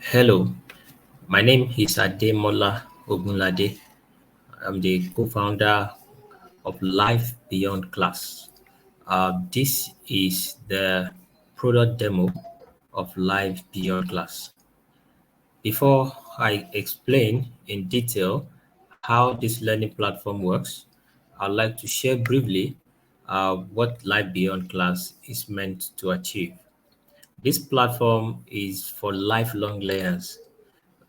Hello, my name is Ademola Ogunlade. I'm the co-founder of Life Beyond Class. This is the product demo of Life Beyond Class. Before I explain in detail how this learning platform works, I'd like to share briefly what Life Beyond Class is meant to achieve. This platform is for lifelong learners.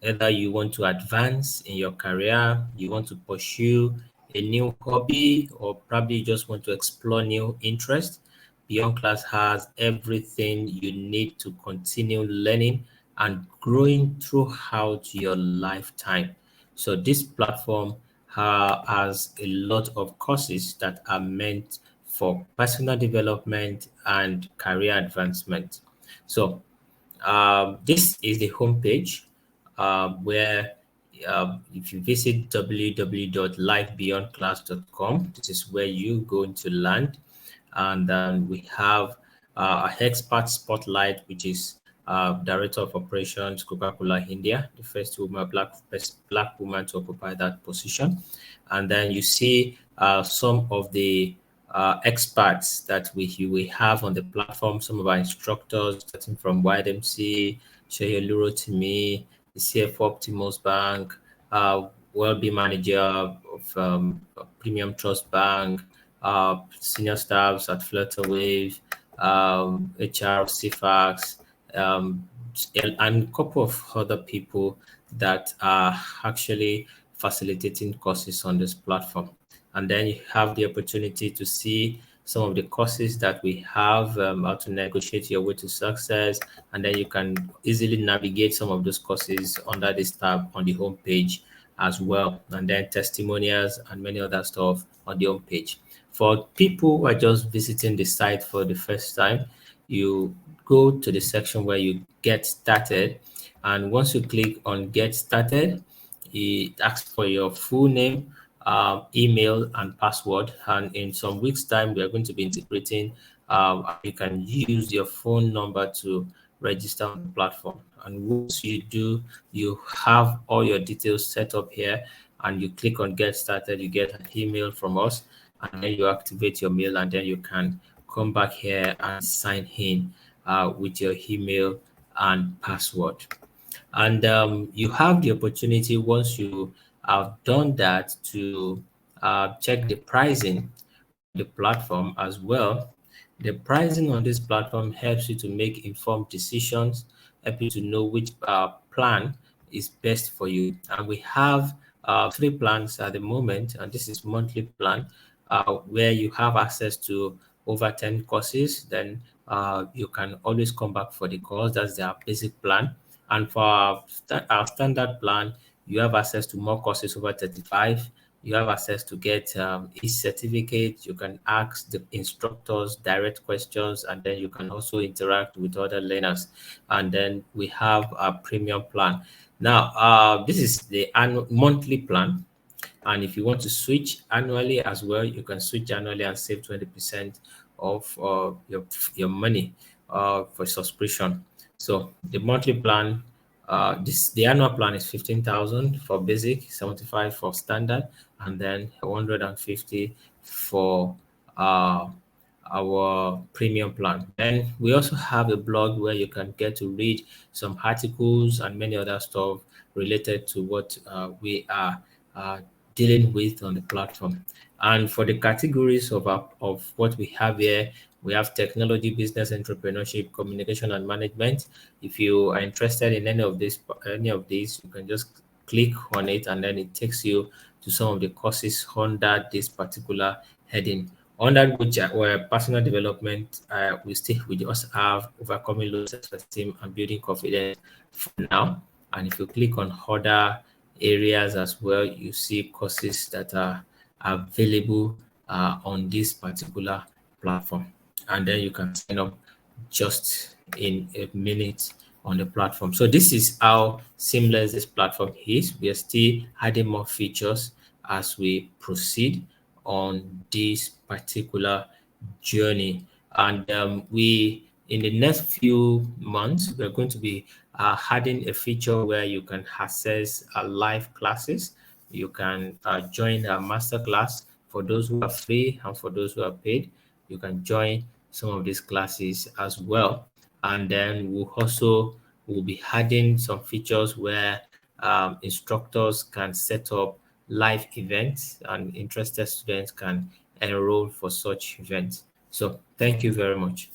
Either you want to advance in your career, you want to pursue a new hobby, or probably you just want to explore new interests, Beyond Class has everything you need to continue learning and growing throughout your lifetime. So this platform has a lot of courses that are meant for personal development and career advancement. So this is the homepage where if you visit www.lifebeyondclass.com, this is where you going to land. And then we have a expert spotlight, which is Director of Operations, Coca-Cola India, the first woman, black woman to occupy that position. And then you see some of the experts that we have on the platform, some of our instructors, starting from YMC, Sheyeluro Timi, the CFO Optimus Bank, well-being manager of Premium Trust Bank, senior staffs at Flutterwave, HR of CFAX, and a couple of other people that are actually facilitating courses on this platform. And then you have the opportunity to see some of the courses that we have, how to negotiate your way to success, and then you can easily navigate some of those courses under this tab on the homepage as well, and then testimonials and many other stuff on the homepage. For people who are just visiting the site for the first time, you go to the section where you get started, and once you click on get started, it asks for your full name, email, and password. And in some weeks' time, we are going to be integrating. You can use your phone number to register on the platform. And once you do, you have all your details set up here, and you click on get started. You get an email from us, and then you activate your mail, and then you can come back here and sign in with your email and password. And you have the opportunity once you have done that to check the pricing on the platform as well. The pricing on this platform helps you to make informed decisions, help you to know which plan is best for you. And we have three plans at the moment, and this is monthly plan where you have access to over 10 courses. Then you can always come back for the course. That's their basic plan. And for our standard plan, you have access to more courses over 35. You have access to get e-certificate. You can ask the instructors direct questions, and then you can also interact with other learners. And then we have a premium plan. Now, this is the annual monthly plan. And if you want to switch annually as well, you can switch annually and save 20% of your money for subscription. So the monthly plan, the annual plan is 15,000 for basic, 75 for standard, and then 150 for our premium plan. Then we also have a blog where you can get to read some articles and many other stuff related to what we are uh, dealing with on the platform. And for the categories of what we have here, we have technology, business, entrepreneurship, communication, and management. If you are interested in any of these, you can just click on it, and then it takes you to some of the courses under this particular heading. Under which were personal development, we just have overcoming low self-esteem and building confidence for now. And if you click on other areas as well, you see courses that are available on this particular platform. And then you can sign up just in a minute on the platform. So this is how seamless this platform is. We are still adding more features as we proceed on this particular journey. And we in the next few months, we're going to be adding a feature where you can access live classes. You can join a masterclass for those who are free and for those who are paid. You can join some of these classes as well. And then we'll also will be adding some features where instructors can set up live events and interested students can enroll for such events. So thank you very much.